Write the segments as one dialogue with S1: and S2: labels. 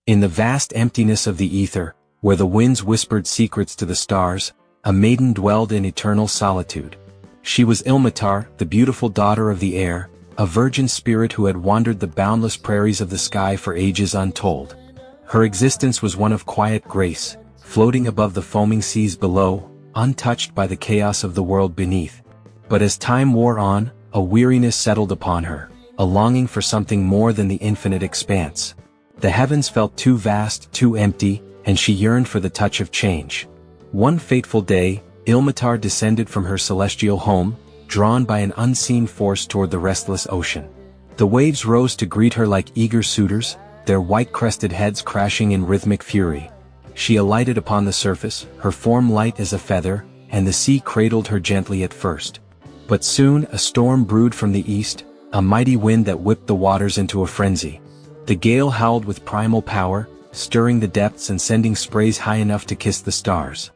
S1: In the vast emptiness of the ether, where the winds whispered secrets to the stars, a maiden dwelled in eternal solitude. She was Ilmatar, the beautiful daughter of the air, a virgin spirit who had wandered the boundless prairies of the sky for ages untold. Her existence was one of quiet grace, floating above the foaming seas below, untouched by the chaos of the world beneath. But as time wore on, a weariness settled upon her, a longing for something more than the infinite expanse. The heavens felt too vast, too empty, and she yearned for the touch of change. One fateful day, Ilmatar descended from her celestial home, drawn by an unseen force toward the restless ocean. The waves rose to greet her like eager suitors, their white-crested heads crashing in rhythmic fury. She alighted upon the surface, her form light as a feather, and the sea cradled her gently at first. But soon a storm brewed from the east, a mighty wind that whipped the waters into a frenzy. The gale howled with primal power, stirring the depths and sending sprays high enough to kiss the stars.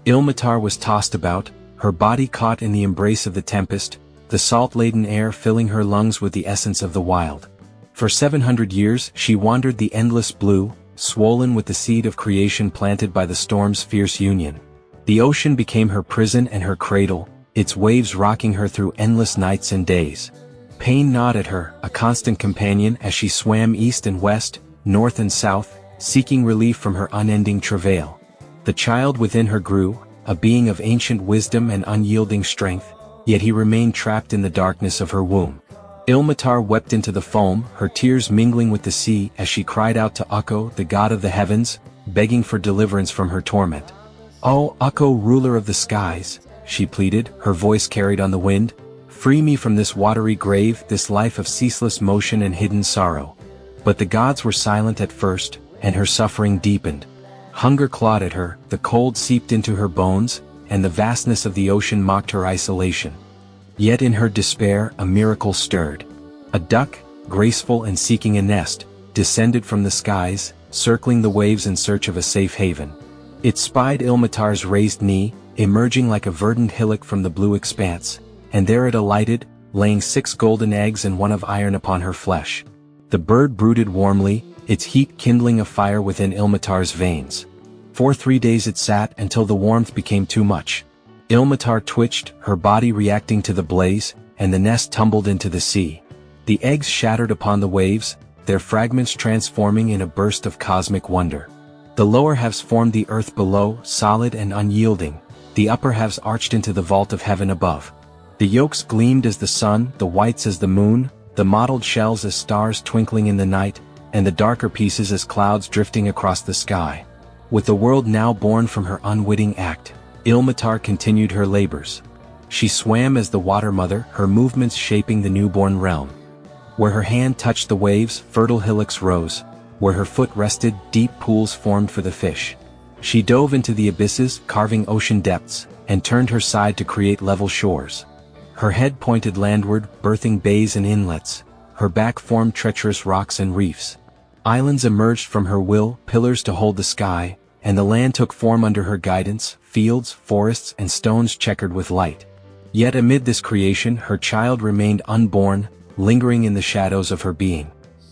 S1: Ilmatar was tossed about, her body caught in the embrace of the tempest, the salt-laden air filling her lungs with the essence of the wild. For 700 years she wandered the endless blue, swollen with the seed of creation planted by the storm's fierce union. The ocean became her prison and her cradle, its waves rocking her through endless nights and days. Pain gnawed at her, a constant companion as she swam east and west, north and south, seeking relief from her unending travail. The child within her grew, a being of ancient wisdom and unyielding strength, yet he remained trapped in the darkness of her womb. Ilmatar wept into the foam, her tears mingling with the sea as she cried out to Ukko, the god of the heavens, begging for deliverance from her torment. "Oh, Ukko, ruler of the skies," she pleaded, her voice carried on the wind, "free me from this watery grave, this life of ceaseless motion and hidden sorrow." But the gods were silent at first, and her suffering deepened. Hunger clawed at her, the cold seeped into her bones, and the vastness of the ocean mocked her isolation. Yet in her despair a miracle stirred. A duck, graceful and seeking a nest, descended from the skies, circling the waves in search of a safe haven. It spied Ilmatar's raised knee, emerging like a verdant hillock from the blue expanse, and there it alighted, laying 6 golden eggs and 1 of iron upon her flesh. The bird brooded warmly, its heat kindling a fire within Ilmatar's veins. For 3 days it sat until the warmth became too much. Ilmatar twitched, her body reacting to the blaze, and the nest tumbled into the sea. The eggs shattered upon the waves, their fragments transforming in a burst of cosmic wonder. The lower halves formed the earth below, solid and unyielding, the upper halves arched into the vault of heaven above. The yolks gleamed as the sun, the whites as the moon, the mottled shells as stars twinkling in the night, and the darker pieces as clouds drifting across the sky. With the world now born from her unwitting act, Ilmatar continued her labors. She swam as the water mother, her movements shaping the newborn realm. Where her hand touched the waves, fertile hillocks rose. Where her foot rested, deep pools formed for the fish. She dove into the abysses, carving ocean depths, and turned her side to create level shores. Her head pointed landward, birthing bays and inlets. Her back formed treacherous rocks and reefs. Islands emerged from her will, pillars to hold the sky, and the land took form under her guidance, fields, forests, and stones checkered with light. Yet amid this creation her child remained unborn, lingering in the shadows of her being.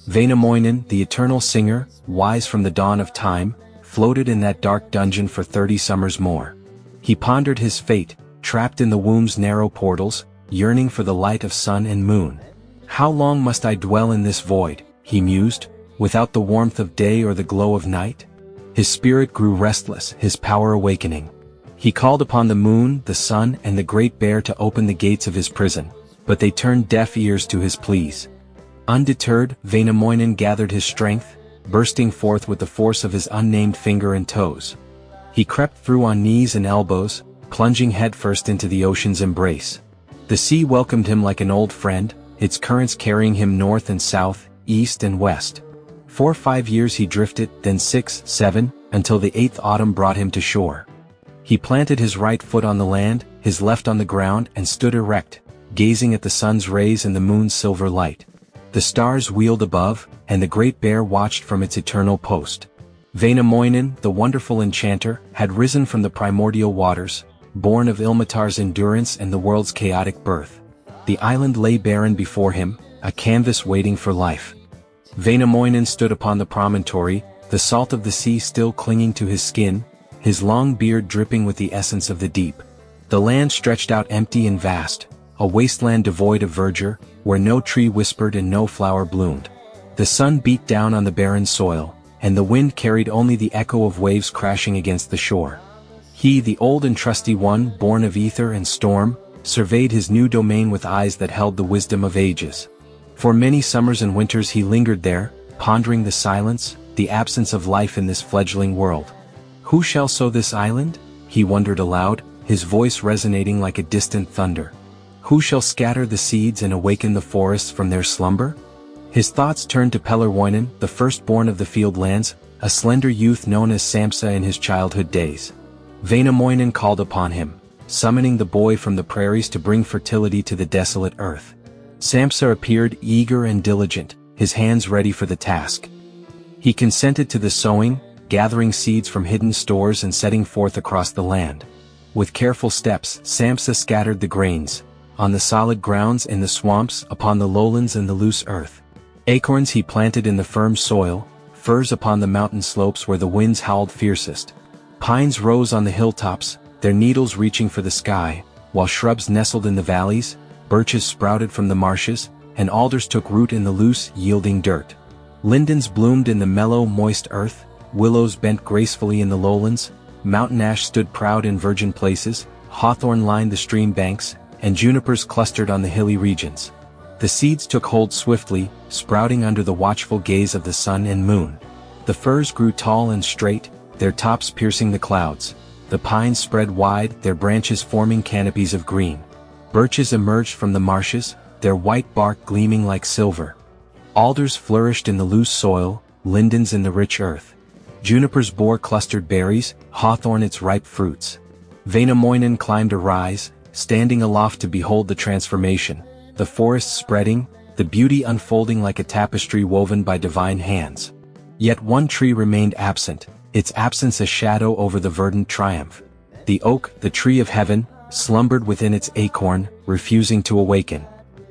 S1: Väinämöinen, the eternal singer, wise from the dawn of time, floated in that dark dungeon for 30 summers more. He pondered his fate, trapped in the womb's narrow portals, yearning for the light of sun and moon. "How long must I dwell in this void?" he mused, "without the warmth of day or the glow of night?" His spirit grew restless, his power awakening. He called upon the moon, the sun, and the great bear to open the gates of his prison, but they turned deaf ears to his pleas. Undeterred, Väinämöinen gathered his strength, bursting forth with the force of his unnamed finger and toes. He crept through on knees and elbows, plunging headfirst into the ocean's embrace. The sea welcomed him like an old friend, its currents carrying him north and south, east and west. For 5 years he drifted, then 6, 7, until the 8th autumn brought him to shore. He planted his right foot on the land, his left on the ground, and stood erect, gazing at the sun's rays and the moon's silver light. The stars wheeled above, and the great bear watched from its eternal post. Väinämöinen, the wonderful enchanter, had risen from the primordial waters, born of Ilmatar's endurance and the world's chaotic birth. The island lay barren before him, a canvas waiting for life. Väinämöinen stood upon the promontory, the salt of the sea still clinging to his skin, his long beard dripping with the essence of the deep. The land stretched out empty and vast, a wasteland devoid of verdure, where no tree whispered and no flower bloomed. The sun beat down on the barren soil, and the wind carried only the echo of waves crashing against the shore. He, the old and trusty one, born of ether and storm, surveyed his new domain with eyes that held the wisdom of ages. For many summers and winters he lingered there, pondering the silence, the absence of life in this fledgling world. Who shall sow this island? He wondered aloud, his voice resonating like a distant thunder. Who shall scatter the seeds and awaken the forests from their slumber? His thoughts turned to Pellervoinen, the firstborn of the field lands, a slender youth known as Sampsa in his childhood days. Väinämöinen called upon him, summoning the boy from the prairies to bring fertility to the desolate earth. Sampsa appeared eager and diligent, his hands ready for the task. He consented to the sowing, gathering seeds from hidden stores and setting forth across the land. With careful steps, Sampsa scattered the grains, on the solid grounds in the swamps, upon the lowlands and the loose earth. Acorns he planted in the firm soil, firs upon the mountain slopes where the winds howled fiercest. Pines rose on the hilltops, their needles reaching for the sky, while shrubs nestled in the valleys, birches sprouted from the marshes, and alders took root in the loose, yielding dirt. Lindens bloomed in the mellow, moist earth, willows bent gracefully in the lowlands, mountain ash stood proud in virgin places, hawthorn lined the stream banks, and junipers clustered on the hilly regions. The seeds took hold swiftly, sprouting under the watchful gaze of the sun and moon. The firs grew tall and straight, their tops piercing the clouds. The pines spread wide, their branches forming canopies of green. Birches emerged from the marshes, their white bark gleaming like silver. Alders flourished in the loose soil, lindens in the rich earth. Junipers bore clustered berries, hawthorn its ripe fruits. Väinämöinen climbed a rise, standing aloft to behold the transformation, the forest spreading, the beauty unfolding like a tapestry woven by divine hands. Yet one tree remained absent, its absence a shadow over the verdant triumph. The oak, the tree of heaven, slumbered within its acorn, refusing to awaken.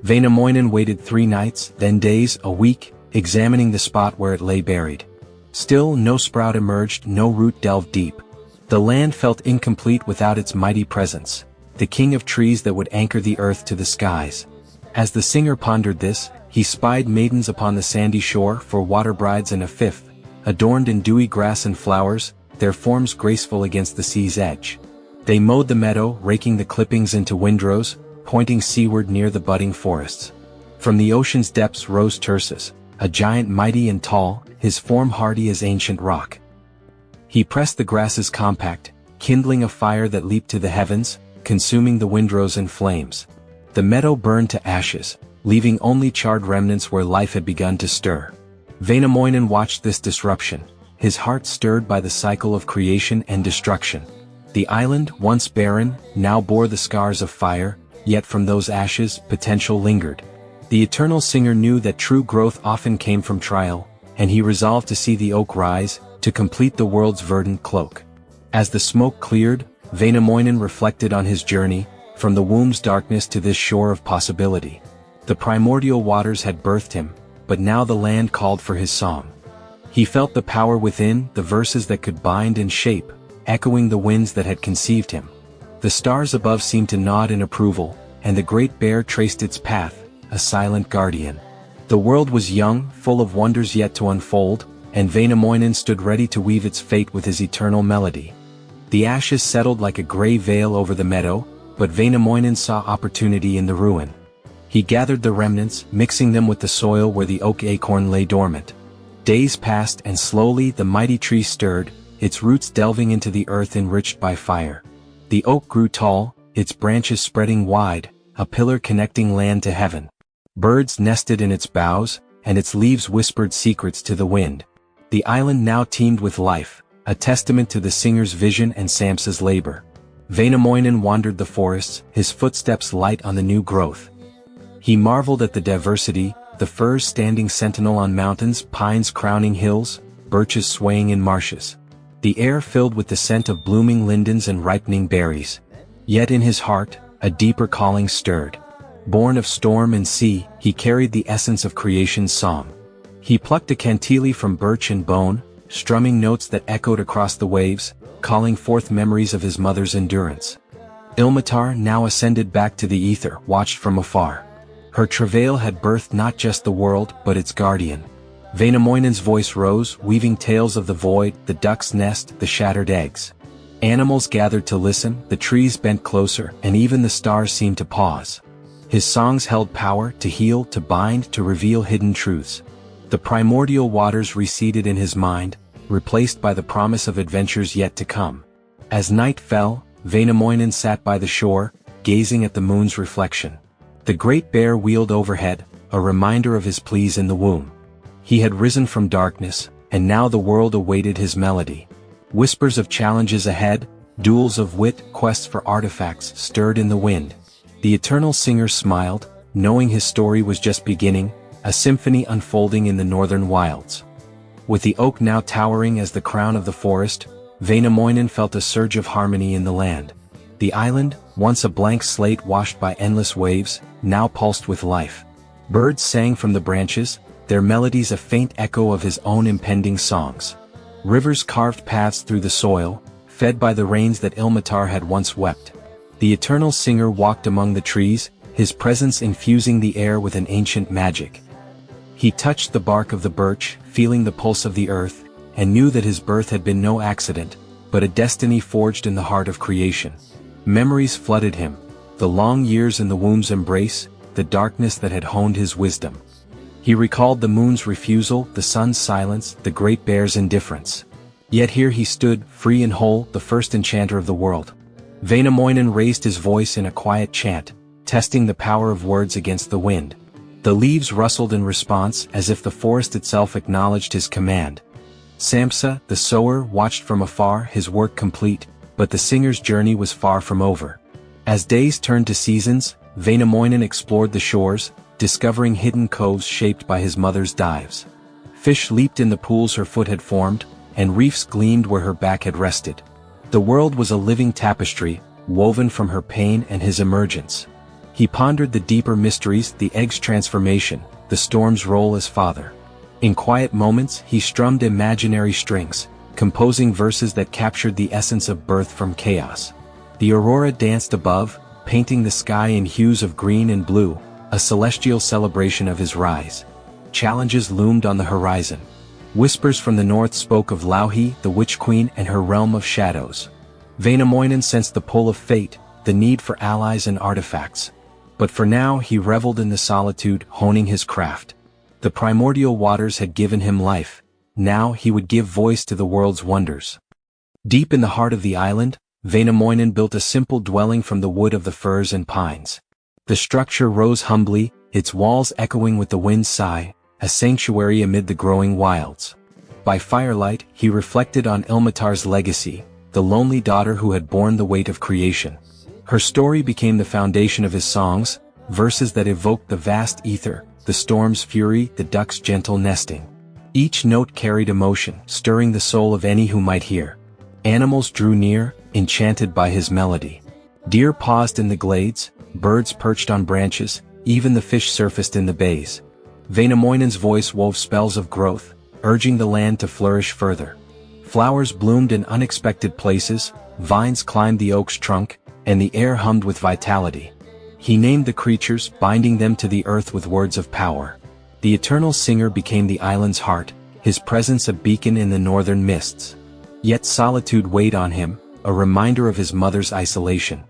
S1: Väinämöinen waited 3 nights, then days, a week, examining the spot where it lay buried. Still no sprout emerged, no root delved deep. The land felt incomplete without its mighty presence, the king of trees that would anchor the earth to the skies. As the singer pondered this, he spied maidens upon the sandy shore for water brides and a fifth, adorned in dewy grass and flowers, their forms graceful against the sea's edge. They mowed the meadow, raking the clippings into windrows, pointing seaward near the budding forests. From the ocean's depths rose Tursas, a giant mighty and tall, his form hardy as ancient rock. He pressed the grasses compact, kindling a fire that leaped to the heavens, consuming the windrows in flames. The meadow burned to ashes, leaving only charred remnants where life had begun to stir. Väinämöinen watched this disruption, his heart stirred by the cycle of creation and destruction. The island, once barren, now bore the scars of fire, yet from those ashes, potential lingered. The eternal singer knew that true growth often came from trial, and he resolved to see the oak rise, to complete the world's verdant cloak. As the smoke cleared, Väinämöinen reflected on his journey, from the womb's darkness to this shore of possibility. The primordial waters had birthed him, but now the land called for his song. He felt the power within, the verses that could bind and shape, echoing the winds that had conceived him. The stars above seemed to nod in approval, and the great bear traced its path, a silent guardian. The world was young, full of wonders yet to unfold, and Väinämöinen stood ready to weave its fate with his eternal melody. The ashes settled like a gray veil over the meadow, but Väinämöinen saw opportunity in the ruin. He gathered the remnants, mixing them with the soil where the oak acorn lay dormant. Days passed and slowly the mighty tree stirred, its roots delving into the earth enriched by fire. The oak grew tall, its branches spreading wide, a pillar connecting land to heaven. Birds nested in its boughs, and its leaves whispered secrets to the wind. The island now teemed with life, a testament to the singer's vision and Sampsa's labor. Väinämöinen wandered the forests, his footsteps light on the new growth. He marveled at the diversity, the firs standing sentinel on mountains, pines crowning hills, birches swaying in marshes. The air filled with the scent of blooming lindens and ripening berries. Yet in his heart, a deeper calling stirred. Born of storm and sea, he carried the essence of creation's song. He plucked a cantilly from birch and bone, strumming notes that echoed across the waves, calling forth memories of his mother's endurance. Ilmatar, now ascended back to the ether, watched from afar. Her travail had birthed not just the world but its guardian. Väinämöinen's voice rose, weaving tales of the void, the duck's nest, the shattered eggs. Animals gathered to listen, the trees bent closer, and even the stars seemed to pause. His songs held power to heal, to bind, to reveal hidden truths. The primordial waters receded in his mind, replaced by the promise of adventures yet to come. As night fell, Väinämöinen sat by the shore, gazing at the moon's reflection. The great bear wheeled overhead, a reminder of his pleas in the womb. He had risen from darkness, and now the world awaited his melody. Whispers of challenges ahead, duels of wit, quests for artifacts stirred in the wind. The eternal singer smiled, knowing his story was just beginning, a symphony unfolding in the northern wilds. With the oak now towering as the crown of the forest, Väinämöinen felt a surge of harmony in the land. The island, once a blank slate washed by endless waves, now pulsed with life. Birds sang from the branches, their melodies a faint echo of his own impending songs. Rivers carved paths through the soil, fed by the rains that Ilmatar had once wept. The eternal singer walked among the trees, his presence infusing the air with an ancient magic. He touched the bark of the birch, feeling the pulse of the earth, and knew that his birth had been no accident, but a destiny forged in the heart of creation. Memories flooded him, the long years in the womb's embrace, the darkness that had honed his wisdom. He recalled the moon's refusal, the sun's silence, the great bear's indifference. Yet here he stood, free and whole, the first enchanter of the world. Väinämöinen raised his voice in a quiet chant, testing the power of words against the wind. The leaves rustled in response, as if the forest itself acknowledged his command. Sampsa, the sower, watched from afar, his work complete, but the singer's journey was far from over. As days turned to seasons, Väinämöinen explored the shores, discovering hidden coves shaped by his mother's dives. Fish leaped in the pools her foot had formed, and reefs gleamed where her back had rested. The world was a living tapestry, woven from her pain and his emergence. He pondered the deeper mysteries, the egg's transformation, the storm's role as father. In quiet moments, he strummed imaginary strings, composing verses that captured the essence of birth from chaos. The aurora danced above, painting the sky in hues of green and blue, a celestial celebration of his rise. Challenges loomed on the horizon. Whispers from the north spoke of Louhi, the witch queen, and her realm of shadows. Väinämöinen sensed the pull of fate, the need for allies and artifacts. But for now he reveled in the solitude, honing his craft. The primordial waters had given him life. Now he would give voice to the world's wonders. Deep in the heart of the island, Väinämöinen built a simple dwelling from the wood of the firs and pines. The structure rose humbly, its walls echoing with the wind's sigh, a sanctuary amid the growing wilds. By firelight, he reflected on Ilmatar's legacy, the lonely daughter who had borne the weight of creation. Her story became the foundation of his songs, verses that evoked the vast ether, the storm's fury, the duck's gentle nesting. Each note carried emotion, stirring the soul of any who might hear. Animals drew near, enchanted by his melody. Deer paused in the glades, birds perched on branches, even the fish surfaced in the bays. Väinämöinen's voice wove spells of growth, urging the land to flourish further. Flowers bloomed in unexpected places, vines climbed the oak's trunk, and the air hummed with vitality. He named the creatures, binding them to the earth with words of power. The eternal singer became the island's heart, his presence a beacon in the northern mists. Yet solitude weighed on him, a reminder of his mother's isolation.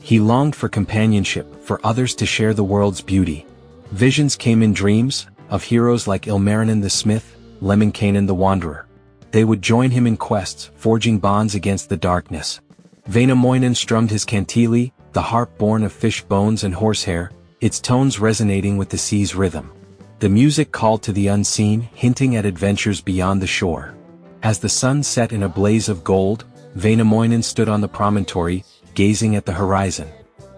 S1: He longed for companionship, for others to share the world's beauty. Visions came in dreams, of heroes like Ilmarin the smith, Lemminkainen the wanderer. They would join him in quests, forging bonds against the darkness. Väinämöinen strummed his kantili, the harp born of fish bones and horsehair, its tones resonating with the sea's rhythm. The music called to the unseen, hinting at adventures beyond the shore. As the sun set in a blaze of gold, Väinämöinen stood on the promontory, gazing at the horizon.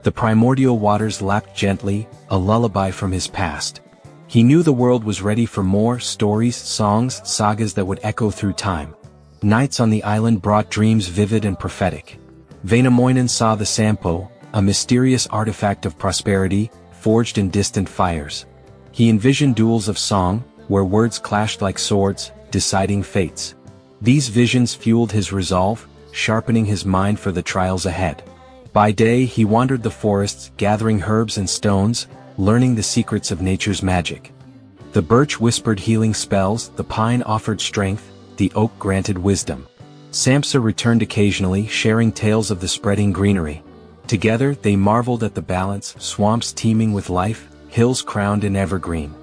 S1: The primordial waters lapped gently, a lullaby from his past. He knew the world was ready for more stories, songs, sagas that would echo through time. Nights on the island brought dreams vivid and prophetic. Väinämöinen saw the Sampo, a mysterious artifact of prosperity, forged in distant fires. He envisioned duels of song, where words clashed like swords, deciding fates. These visions fueled his resolve, sharpening his mind for the trials ahead. By day he wandered the forests, gathering herbs and stones, learning the secrets of nature's magic. The birch whispered healing spells, the pine offered strength, the oak granted wisdom. Sampsa returned occasionally, sharing tales of the spreading greenery. Together they marveled at the balance, swamps teeming with life, hills crowned in evergreen.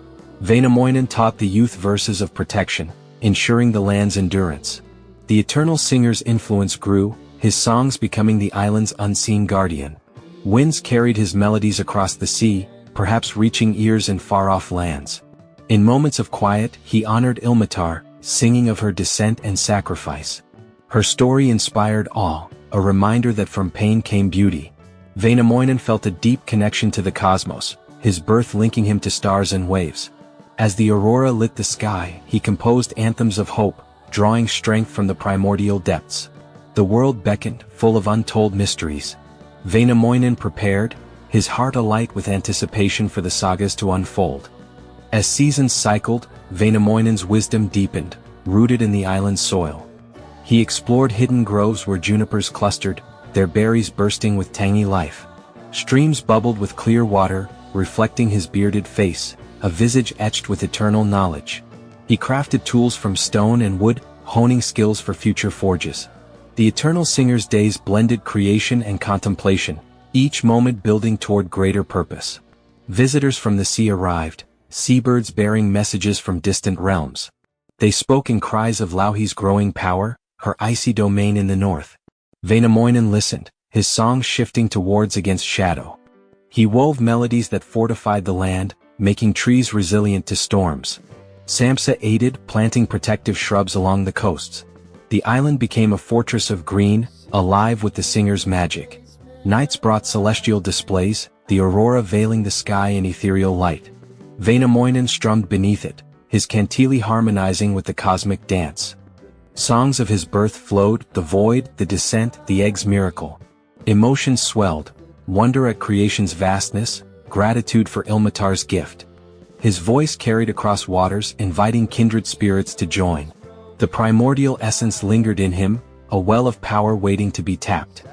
S1: Väinämöinen taught the youth verses of protection, ensuring the land's endurance. The eternal singer's influence grew, his songs becoming the island's unseen guardian. Winds carried his melodies across the sea, perhaps reaching ears in far-off lands. In moments of quiet, he honored Ilmatar, singing of her descent and sacrifice. Her story inspired awe, a reminder that from pain came beauty. Väinämöinen felt a deep connection to the cosmos, his birth linking him to stars and waves. As the aurora lit the sky, he composed anthems of hope, drawing strength from the primordial depths. The world beckoned, full of untold mysteries. Väinämöinen prepared, his heart alight with anticipation for the sagas to unfold. As seasons cycled, Väinämöinen's wisdom deepened, rooted in the island's soil. He explored hidden groves where junipers clustered, their berries bursting with tangy life. Streams bubbled with clear water, reflecting his bearded face, a visage etched with eternal knowledge. He crafted tools from stone and wood, honing skills for future forges. The eternal singer's days blended creation and contemplation, each moment building toward greater purpose. Visitors from the sea arrived, seabirds bearing messages from distant realms. They spoke in cries of Louhi's growing power, her icy domain in the north. Väinämöinen listened, his songs shifting towards against shadow. He wove melodies that fortified the land, making trees resilient to storms. Sampsa aided, planting protective shrubs along the coasts. The island became a fortress of green, alive with the singer's magic. Nights brought celestial displays, the aurora veiling the sky in ethereal light. Väinämöinen strummed beneath it, his kantele harmonizing with the cosmic dance. Songs of his birth flowed, the void, the descent, the egg's miracle. Emotions swelled, wonder at creation's vastness, gratitude for Ilmatar's gift. His voice carried across waters, inviting kindred spirits to join. The primordial essence lingered in him, a well of power waiting to be tapped.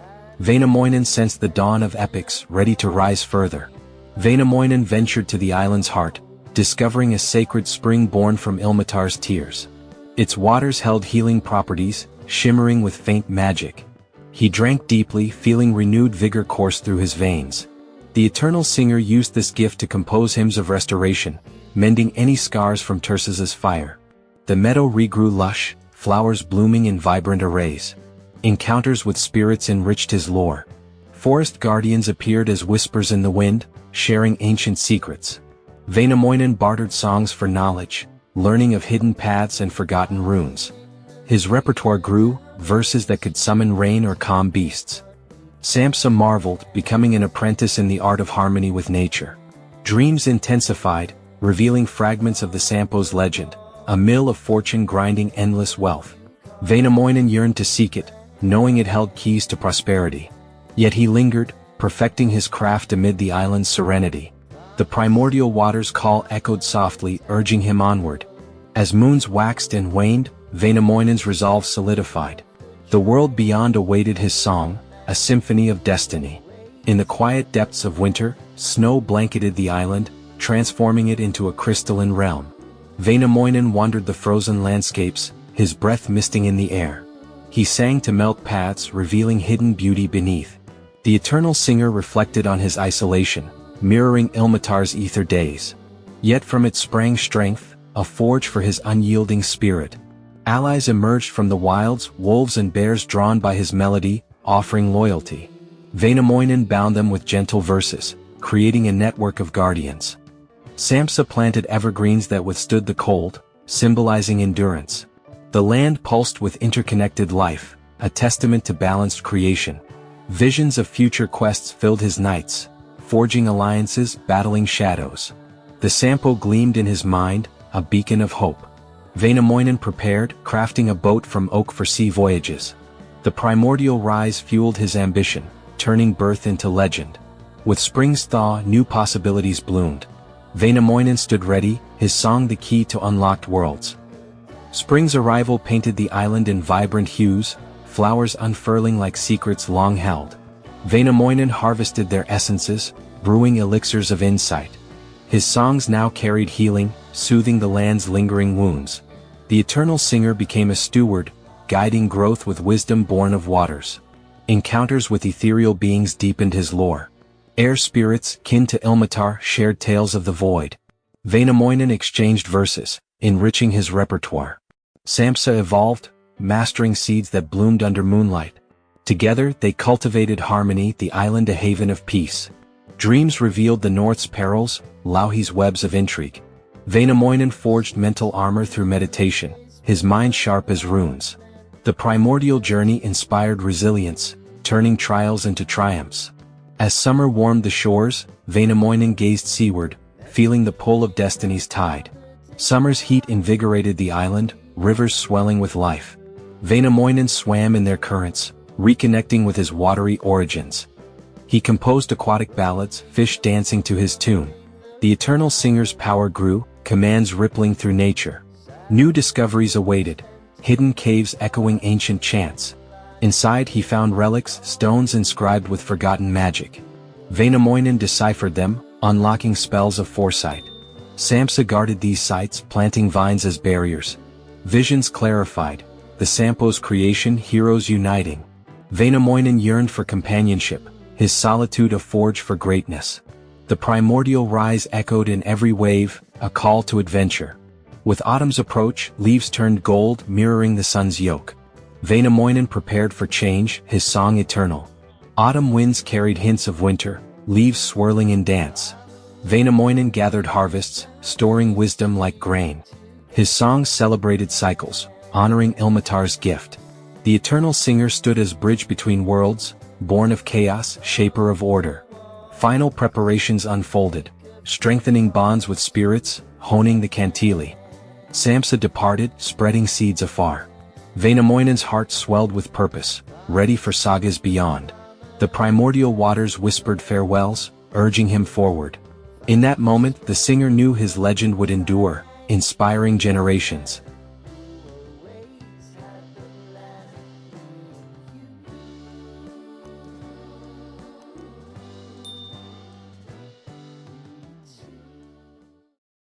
S1: Väinämöinen sensed the dawn of epics, ready to rise further. Väinämöinen ventured to the island's heart, discovering a sacred spring born from Ilmatar's tears. Its waters held healing properties, shimmering with faint magic. He drank deeply, feeling renewed vigor course through his veins. The eternal singer used this gift to compose hymns of restoration, mending any scars from Tursas's fire. The meadow regrew lush, flowers blooming in vibrant arrays. Encounters with spirits enriched his lore. Forest guardians appeared as whispers in the wind, sharing ancient secrets. Väinämöinen bartered songs for knowledge, learning of hidden paths and forgotten runes. His repertoire grew, verses that could summon rain or calm beasts. Sampsa marveled, becoming an apprentice in the art of harmony with nature. Dreams intensified, revealing fragments of the Sampo's legend, a mill of fortune grinding endless wealth. Väinämöinen yearned to seek it, knowing it held keys to prosperity. Yet he lingered, perfecting his craft amid the island's serenity. The primordial water's call echoed softly, urging him onward. As moons waxed and waned, Väinämöinen's resolve solidified. The world beyond awaited his song, a symphony of destiny. In the quiet depths of winter, snow blanketed the island, transforming it into a crystalline realm. Väinämöinen wandered the frozen landscapes, his breath misting in the air. He sang to melt paths, revealing hidden beauty beneath. The eternal singer reflected on his isolation, mirroring Ilmatar's ether days. Yet from it sprang strength, a forge for his unyielding spirit. Allies emerged from the wilds, wolves and bears drawn by his melody, offering loyalty. Väinämöinen bound them with gentle verses, creating a network of guardians. Sampsa planted evergreens that withstood the cold, symbolizing endurance. The land pulsed with interconnected life, a testament to balanced creation. Visions of future quests filled his nights, forging alliances, battling shadows. The Sampo gleamed in his mind, a beacon of hope. Väinämöinen prepared, crafting a boat from oak for sea voyages. The primordial rise fueled his ambition, turning birth into legend. With spring's thaw, new possibilities bloomed. Väinämöinen stood ready, his song the key to unlocked worlds. Spring's arrival painted the island in vibrant hues, flowers unfurling like secrets long held. Väinämöinen harvested their essences, brewing elixirs of insight. His songs now carried healing, soothing the land's lingering wounds. The eternal singer became a steward, guiding growth with wisdom born of waters. Encounters with ethereal beings deepened his lore. Air spirits, kin to Ilmatar, shared tales of the void. Väinämöinen exchanged verses, enriching his repertoire. Sampsa evolved, mastering seeds that bloomed under moonlight. Together they cultivated harmony, the island a haven of peace. Dreams revealed the North's perils, Louhi's webs of intrigue. Väinämöinen forged mental armor through meditation, his mind sharp as runes. The primordial journey inspired resilience, turning trials into triumphs. As summer warmed the shores, Väinämöinen gazed seaward, feeling the pull of destiny's tide. Summer's heat invigorated the island, rivers swelling with life. Väinämöinen swam in their currents, reconnecting with his watery origins. He composed aquatic ballads, fish dancing to his tune. The eternal singer's power grew, commands rippling through nature. New discoveries awaited, hidden caves echoing ancient chants. Inside he found relics, stones inscribed with forgotten magic. Väinämöinen deciphered them, unlocking spells of foresight. Sampsa guarded these sites, planting vines as barriers. Visions clarified, the Sampo's creation heroes uniting. Väinämöinen yearned for companionship, his solitude a forge for greatness. The primordial rise echoed in every wave, a call to adventure. With autumn's approach, leaves turned gold, mirroring the sun's yoke. Väinämöinen prepared for change, his song eternal. Autumn winds carried hints of winter, leaves swirling in dance. Väinämöinen gathered harvests, storing wisdom like grain. His songs celebrated cycles, honoring Ilmatar's gift. The eternal singer stood as bridge between worlds, born of chaos, shaper of order. Final preparations unfolded, strengthening bonds with spirits, honing the kantili. Sampsa departed, spreading seeds afar. Väinämöinen's heart swelled with purpose, ready for sagas beyond. The primordial waters whispered farewells, urging him forward. In that moment the singer knew his legend would endure, inspiring generations.